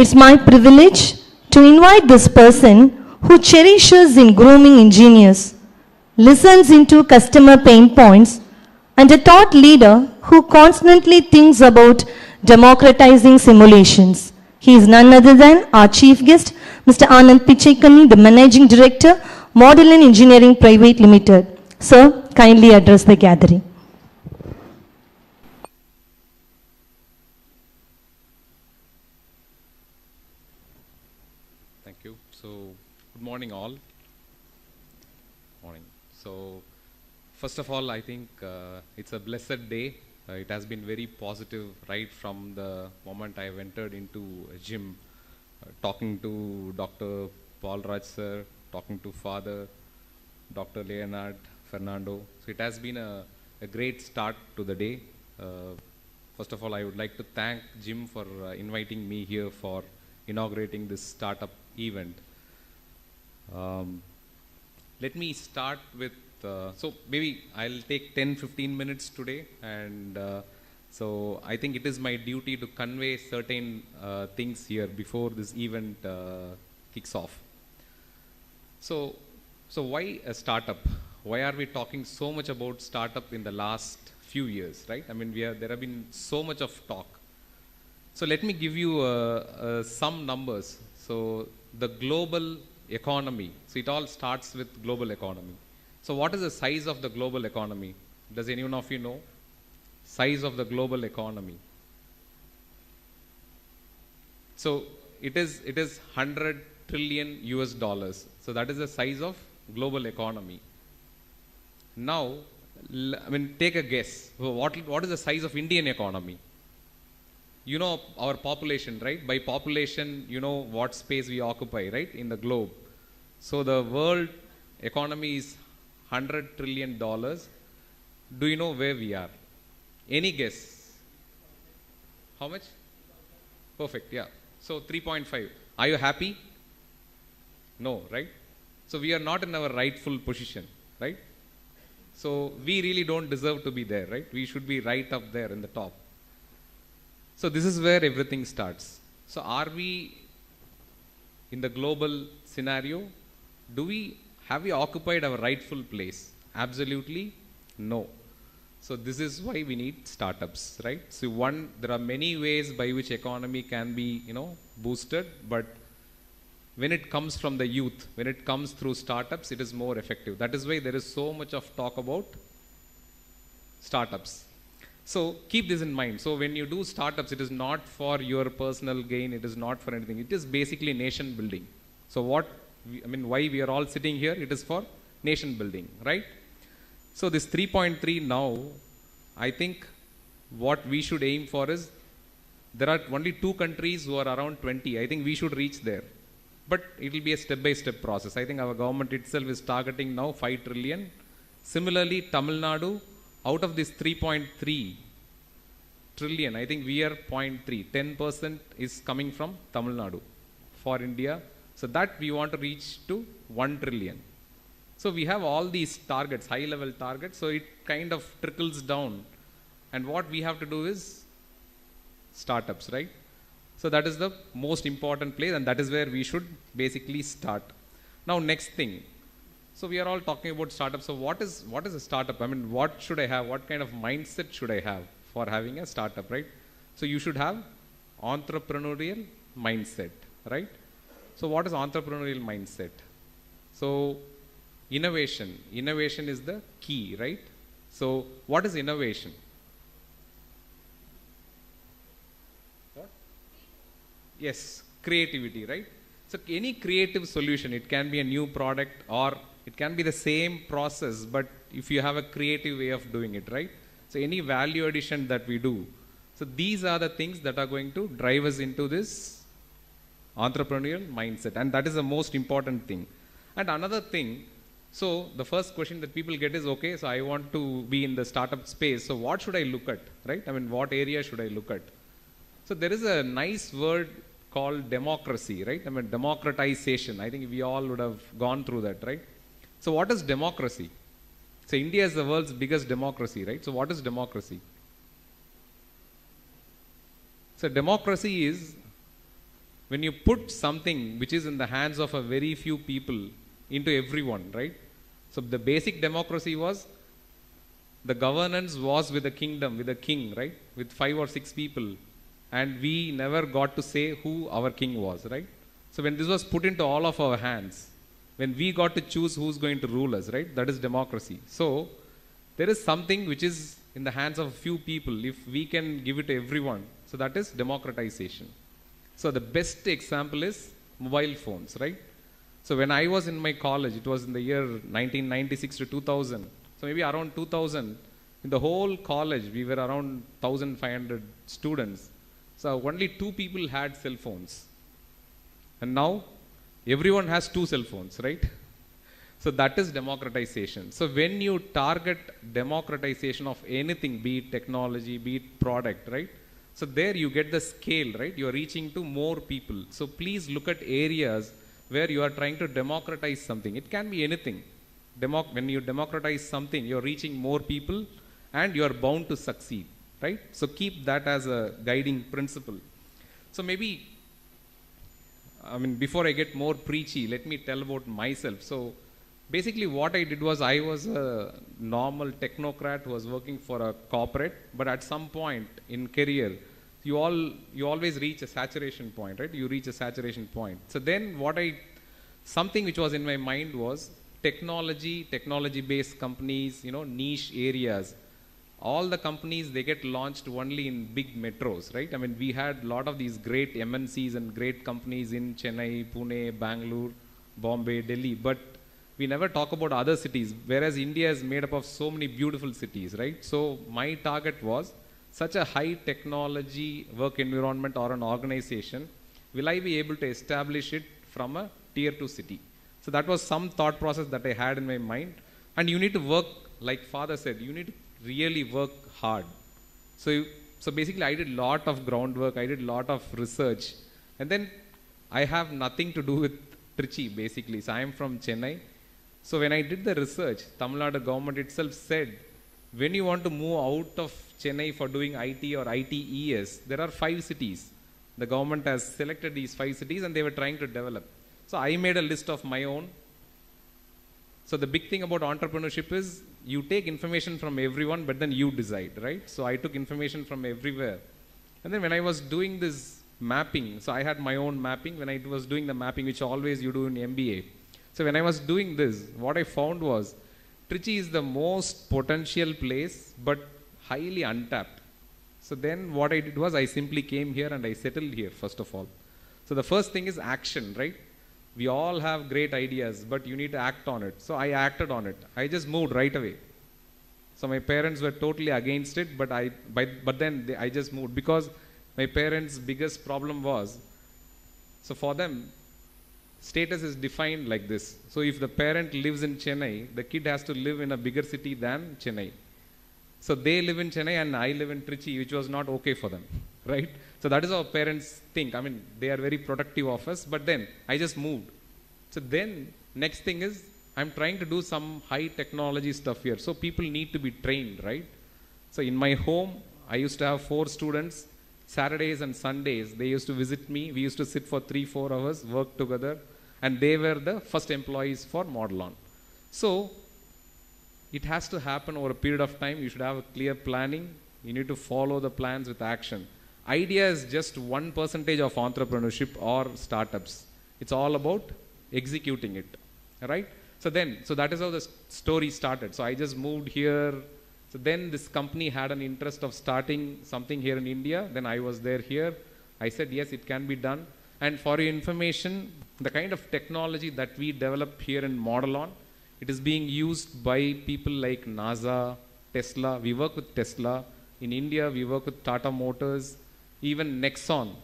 It's my privilege to invite this person who cherishes in grooming engineers, listens into customer pain points, and a thought leader who constantly thinks about democratizing simulations. He is none other than our chief guest, Mr. Anand Pichaikani, the Managing Director, Model and Engineering Private Limited. Sir, kindly address the gathering. Thank you. So, good morning all. Morning. So, first of all, I think it's a blessed day. It has been very positive right from the moment I have entered into a gym, talking to Dr. Paul Raj sir, talking to Father, Dr. Leonard, Fernando. So, it has been a great start to the day. First of all, I would like to thank Jim for inviting me here for inaugurating this startup event. Let me start with, so maybe I'll take 10-15 minutes today, and so I think it is my duty to convey certain things here before this event kicks off. So why a startup? Why are we talking so much about startup in the last few years, right? I mean, there have been so much of talk. So let me give you some numbers. So the global economy, so it all starts with global economy. So what is the size of the global economy? Does anyone of you know? Size of the global economy. So it is 100 trillion US dollars. So that is the size of global economy. Now, I mean, take a guess. What is the size of Indian economy? You know our population, right? By population, you know what space we occupy, right? In the globe. So the world economy is $100 trillion. Do you know where we are? Any guess? How much? Perfect, yeah. So 3.5. Are you happy? No, right? So we are not in our rightful position, right? So we really don't deserve to be there, right? We should be right up there in the top. So this is where everything starts. So are we in the global scenario? Have we occupied our rightful place? Absolutely no. So this is why we need startups, right? So there are many ways by which economy can be, boosted, but when it comes from the youth, when it comes through startups, it is more effective. That is why there is so much of talk about startups. So keep this in mind. So when you do startups, it is not for your personal gain. It is not for anything. It is basically nation building. So why we are all sitting here, it is for nation building, right? So this 3.3 now, I think what we should aim for is, there are only 2 countries who are around 20. I think we should reach there. But it will be a step-by-step process. I think our government itself is targeting now 5 trillion. Similarly, Tamil Nadu, out of this 3.3 trillion, I think we are 0.3. 10% is coming from Tamil Nadu for India. So that we want to reach to 1 trillion. So we have all these targets, high-level targets. So it kind of trickles down. And what we have to do is startups, right? So that is the most important place, and that is where we should basically start. Now, next thing. So we are all talking about startups. So what is a startup? I mean, what should I have? What kind of mindset should I have for having a startup, right? So you should have entrepreneurial mindset, right? So what is entrepreneurial mindset? So innovation. Innovation is the key, right? So what is innovation? What? Yes, creativity, right? So any creative solution, it can be a new product or it can be the same process, but if you have a creative way of doing it, right? So any value addition that we do. So these are the things that are going to drive us into this entrepreneurial mindset. And that is the most important thing. And another thing, so the first question that people get is, okay, so I want to be in the startup space. So what should I look at, right? I mean, what area should I look at? So there is a nice word called democracy, right? I mean, democratization. I think we all would have gone through that, right? So what is democracy? So India is the world's biggest democracy, right? So what is democracy? So democracy is when you put something which is in the hands of a very few people into everyone, right? So the basic democracy was the governance was with the kingdom, with the king, right? With 5 or 6 people. And we never got to say who our king was, right? So when this was put into all of our hands, when we got to choose who's going to rule us, right? That is democracy. So there is something which is in the hands of a few people. If we can give it to everyone, so that is democratization. So the best example is mobile phones, right? So when I was in my college, it was in the year 1996 to 2000. So maybe around 2000, in the whole college, we were around 1,500 students. So only 2 people had cell phones. And now everyone has 2 cell phones, right? So that is democratization. So when you target democratization of anything, be it technology, be it product, right? So there you get the scale, right? You are reaching to more people. So please look at areas where you are trying to democratize something. It can be anything. When you democratize something, you are reaching more people and you are bound to succeed, right? So keep that as a guiding principle. So maybe, before I get more preachy, let me tell about myself. So basically what I did was I was a normal technocrat who was working for a corporate, but at some point in career, you always reach a saturation point, right? You reach a saturation point. So then something which was in my mind was technology-based companies, niche areas. All the companies, they get launched only in big metros, right? We had a lot of these great MNCs and great companies in Chennai, Pune, Bangalore, Bombay, Delhi, but we never talk about other cities, whereas India is made up of so many beautiful cities, right? So my target was such a high technology work environment or an organization, will I be able to establish it from a tier 2 city? So that was some thought process that I had in my mind. And you need to work, like Father said, you need to really work hard. So basically I did a lot of groundwork, I did a lot of research. And then I have nothing to do with Trichy basically. So I am from Chennai. So when I did the research, Tamil Nadu government itself said, when you want to move out of Chennai for doing IT or ITES, there are 5 cities. The government has selected these 5 cities and they were trying to develop. So I made a list of my own. So the big thing about entrepreneurship is you take information from everyone, but then you decide, right? So I took information from everywhere. And then when I was doing this mapping, so I had my own mapping. When I was doing the mapping, which always you do in MBA. So when I was doing this, what I found was Trichy is the most potential place, but highly untapped. So then what I did was I simply came here and I settled here, first of all. So the first thing is action, right? We all have great ideas, but you need to act on it. So I acted on it. I just moved right away. So my parents were totally against it, but then I just moved because my parents' biggest problem was, so for them, status is defined like this. So if the parent lives in Chennai, the kid has to live in a bigger city than Chennai. So they live in Chennai and I live in Trichy, which was not okay for them, right? So that is how parents think. They are very protective of us, but then I just moved. So then next thing is I'm trying to do some high technology stuff here. So people need to be trained, right? So in my home, I used to have 4 students. Saturdays and Sundays, they used to visit me. We used to sit for 3-4 hours, work together. And they were the first employees for Model On. So it has to happen over a period of time. You should have a clear planning. You need to follow the plans with action. Idea is just 1% of entrepreneurship or startups. It's all about executing it, right? So that is how the story started. So I just moved here. So then this company had an interest of starting something here in India. Then I was there here. I said, yes, it can be done. And for your information, the kind of technology that we develop here in Model On, it is being used by people like NASA, Tesla. We work with Tesla. In India, we work with Tata Motors, even Nexon.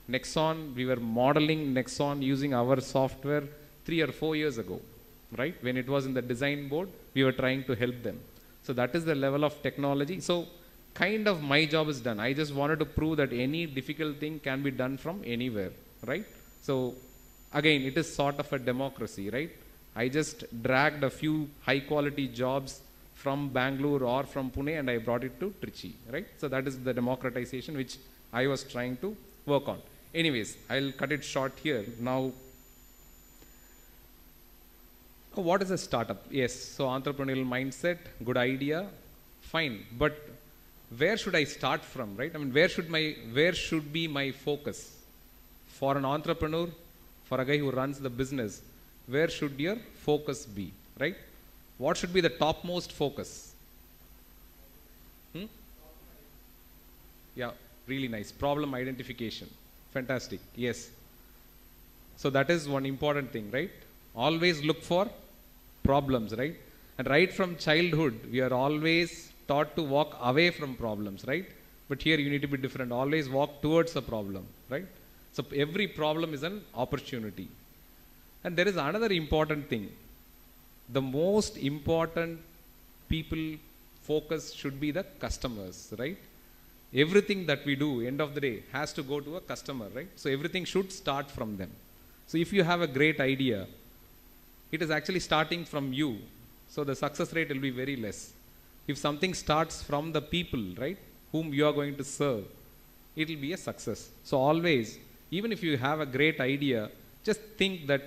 Nexon, we were modeling Nexon using our software 3 or 4 years ago, right? When it was in the design board, we were trying to help them. So that is the level of technology. So kind of my job is done. I just wanted to prove that any difficult thing can be done from anywhere, right? So again, it is sort of a democracy, right? I just dragged a few high quality jobs from Bangalore or from Pune and I brought it to Trichy, right? So that is the democratization which I was trying to work on. Anyways, I'll cut it short here. Now, what is a startup? Yes, so entrepreneurial mindset, good idea, fine. But where should I start from, right? I mean, where should be my focus? For an entrepreneur, for a guy who runs the business, where should your focus be, right? What should be the topmost focus? Yeah, really nice. Problem identification. Fantastic. Yes. So that is one important thing, right? Always look for problems, right? And right from childhood, we are always taught to walk away from problems, right? But here you need to be different. Always walk towards a problem, right? So every problem is an opportunity. And there is another important thing. The most important people focus should be the customers, right? Everything that we do, end of the day, has to go to a customer, right? So everything should start from them. So if you have a great idea, it is actually starting from you. So the success rate will be very less. If something starts from the people, right, whom you are going to serve, it will be a success. So always, even if you have a great idea, just think that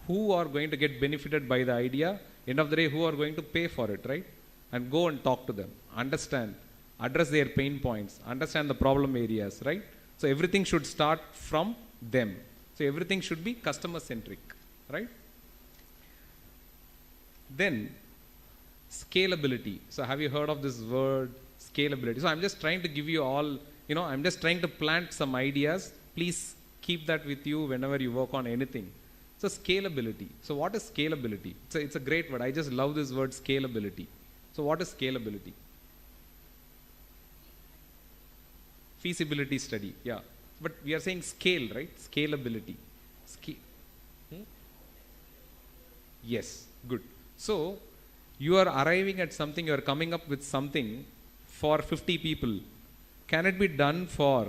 who are going to get benefited by the idea, end of the day, who are going to pay for it, right? And go and talk to them, understand, address their pain points, understand the problem areas, right? So everything should start from them. So everything should be customer centric, right? Then scalability. So have you heard of this word scalability? So I'm just trying to give you all, I'm just trying to plant some ideas. Please keep that with you whenever you work on anything. So scalability. So what is scalability? It's a great word. I just love this word scalability. So what is scalability? Feasibility study. Yeah. But we are saying scale, right? Scalability. Yes. Good. So you are arriving at something, you are coming up with something for 50 people. Can it be done for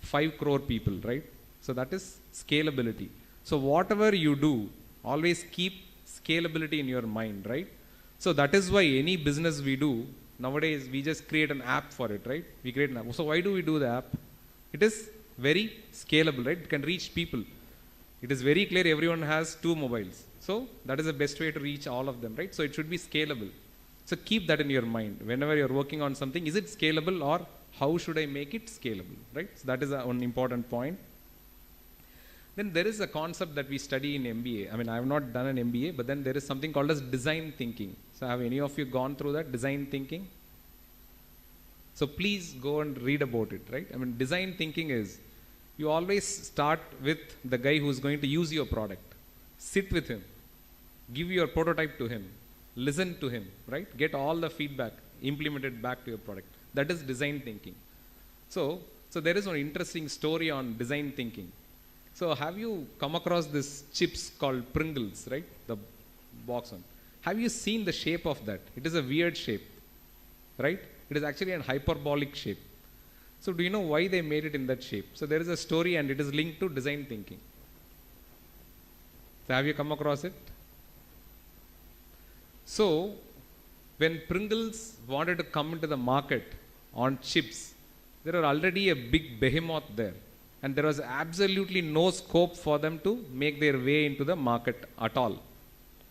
5 crore people, right? So that is scalability. So whatever you do, always keep scalability in your mind, right? So that is why any business we do, nowadays we just create an app for it, right? We create an app. So why do we do the app? It is very scalable, right? It can reach people. It is very clear everyone has 2 mobiles. So that is the best way to reach all of them, right? So it should be scalable. So keep that in your mind. Whenever you're working on something, is it scalable or how should I make it scalable, right? So that is one important point. Then there is a concept that we study in MBA. I mean, I have not done an MBA, but then there is something called as design thinking. So have any of you gone through that, design thinking? So please go and read about it, right? I mean, design thinking is, you always start with the guy who's going to use your product. Sit with him. Give your prototype to him. Listen to him, right? Get all the feedback, implement it back to your product. That is design thinking. So there is one interesting story on design thinking. So have you come across this chips called Pringles, right? The box one. Have you seen the shape of that? It is a weird shape, right? It is actually a hyperbolic shape. So do you know why they made it in that shape? So there is a story and it is linked to design thinking. So have you come across it? So when Pringles wanted to come into the market on chips, there are already a big behemoth there. And there was absolutely no scope for them to make their way into the market at all,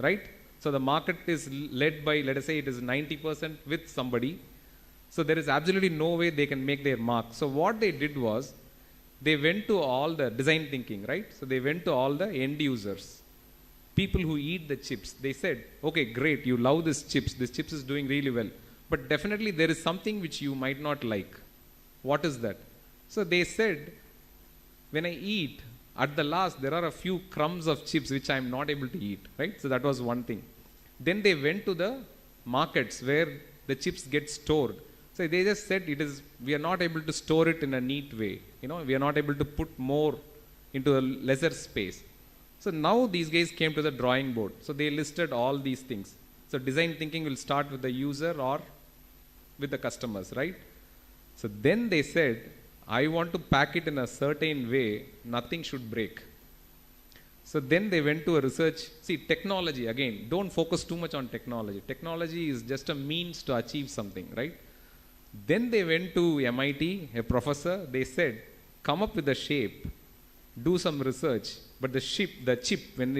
right? So the market is led by, let us say it is 90% with somebody. So there is absolutely no way they can make their mark. So what they did was, they went to all the design thinking, right? So they went to all the end users, people who eat the chips. They said, okay, great, you love this chips is doing really well. But definitely there is something which you might not like. What is that? So they said, when I eat, at the last, there are a few crumbs of chips which I am not able to eat, right? So that was one thing. Then they went to the markets where the chips get stored. So they just said, we are not able to store it in a neat way. We are not able to put more into a lesser space. So now these guys came to the drawing board. So they listed all these things. So design thinking will start with the user or with the customers, right? So then they said, I want to pack it in a certain way, nothing should break. So then they went to a research. See, technology, again, don't focus too much on technology. Technology is just a means to achieve something, right? Then they went to MIT, a professor, they said, come up with a shape, do some research, but the chip, when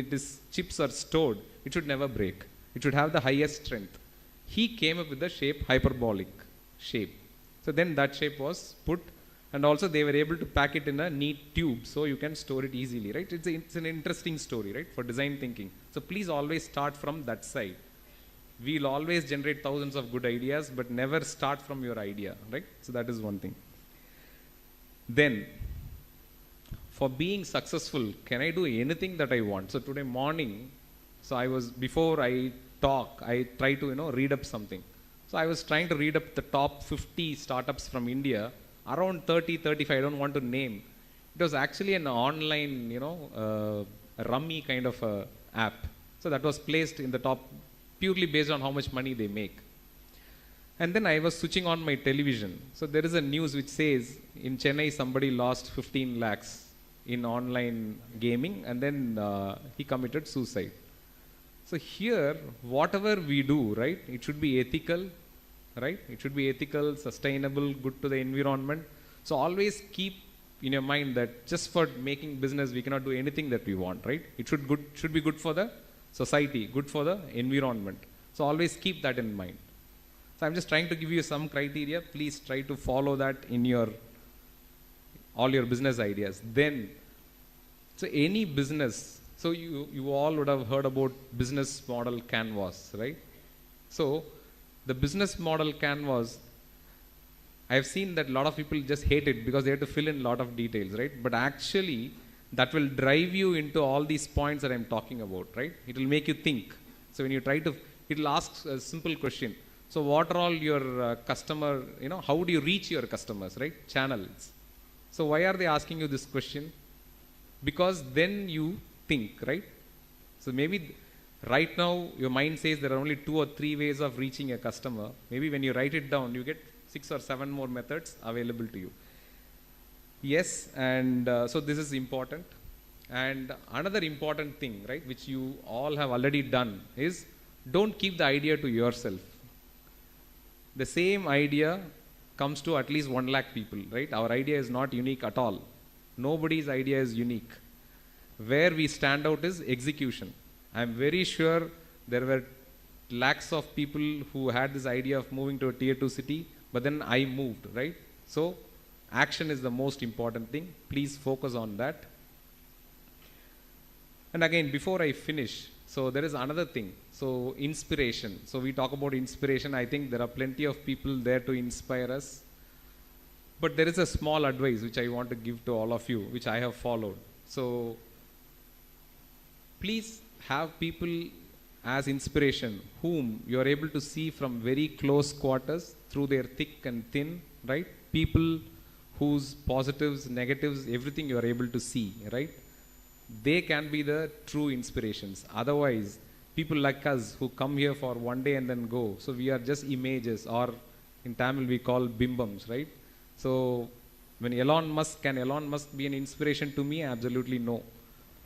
chips are stored, it should never break. It should have the highest strength. He came up with the shape, hyperbolic shape. So then that shape was put, and also they were able to pack it in a neat tube so you can store it easily, right? It's an interesting story, right, for design thinking. So please always start from that side. We'll always generate thousands of good ideas, but never start from your idea, right? So that is one thing. Then, for being successful, can I do anything that I want? So today morning, before I talk, I try to, read up something. So I was trying to read up the top 50 startups from India, around 30, 35, I don't want to name. It was actually an online, rummy kind of app. So that was placed in the top purely based on how much money they make. And then I was switching on my television. So there is a news which says in Chennai somebody lost 15 lakhs in online gaming, and then he committed suicide. So here, whatever we do, right, it should be ethical, right? It should be ethical, sustainable, good to the environment. So always keep in your mind that just for making business, we cannot do anything that we want, right? It should be good for the society, good for the environment. So always keep that in mind. So I'm just trying to give you some criteria. Please try to follow that in all your business ideas. Then, so any business, so you all would have heard about business model canvas, right? So the business model canvas, I have seen that a lot of people just hate it because they have to fill in a lot of details, right? But actually, that will drive you into all these points that I'm talking about, right? It will make you think. So when you it will ask a simple question. So what are all your customer, how do you reach your customers, right? Channels. So why are they asking you this question? Because then you think, right? So maybe right now your mind says there are only 2 or 3 ways of reaching a customer. Maybe when you write it down, you get 6 or 7 more methods available to you. Yes, and so this is important. And another important thing, right, which you all have already done is don't keep the idea to yourself. The same idea comes to at least 1 lakh people, right? Our idea is not unique at all. Nobody's idea is unique. Where we stand out is execution. I'm very sure there were lakhs of people who had this idea of moving to a tier 2 city, but then I moved, right? So action is the most important thing. Please focus on that. And again, before I finish, so there is another thing. So inspiration. So we talk about inspiration. I think there are plenty of people there to inspire us. But there is a small advice which I want to give to all of you, which I have followed. So please have people as inspiration whom you are able to see from very close quarters through their thick and thin, right? People whose positives, negatives, everything you are able to see, right? They can be the true inspirations. Otherwise, people like us who come here for one day and then go, so we are just images, or in Tamil we call bimbams, right? So when can Elon Musk be an inspiration to me? Absolutely no.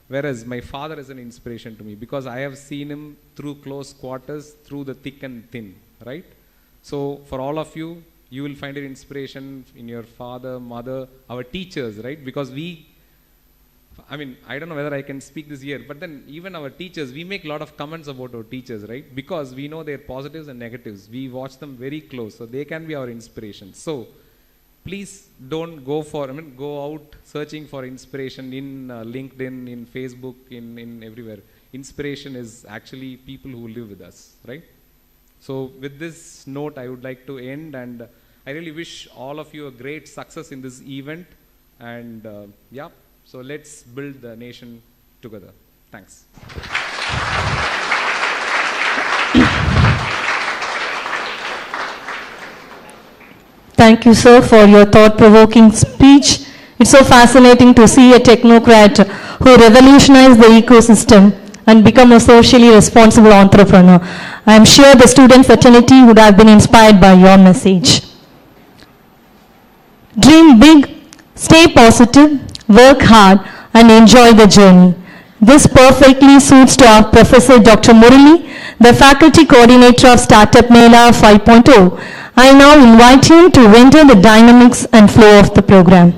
Whereas my father is an inspiration to me because I have seen him through close quarters, through the thick and thin, right? So for all of you, you will find an inspiration in your father, mother, our teachers, right? Because I don't know whether I can speak this here, but then even our teachers, we make a lot of comments about our teachers, right? Because we know their positives and negatives. We watch them very close, so they can be our inspiration. So please don't go out searching for inspiration in LinkedIn, in Facebook, in everywhere. Inspiration is actually people who live with us, right? So with this note, I would like to end, and I really wish all of you a great success in this event. And so let's build the nation together. Thanks. Thank you, sir, for your thought-provoking speech. It's so fascinating to see a technocrat who revolutionized the ecosystem and become a socially responsible entrepreneur. I am sure the student fraternity would have been inspired by your message. Dream big, stay positive, work hard, and enjoy the journey. This perfectly suits to our Professor Dr. Murali, the faculty coordinator of Startup Mela 5.0. I now invite him to enter the dynamics and flow of the program.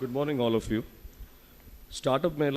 Good morning, all of you. Startup Mela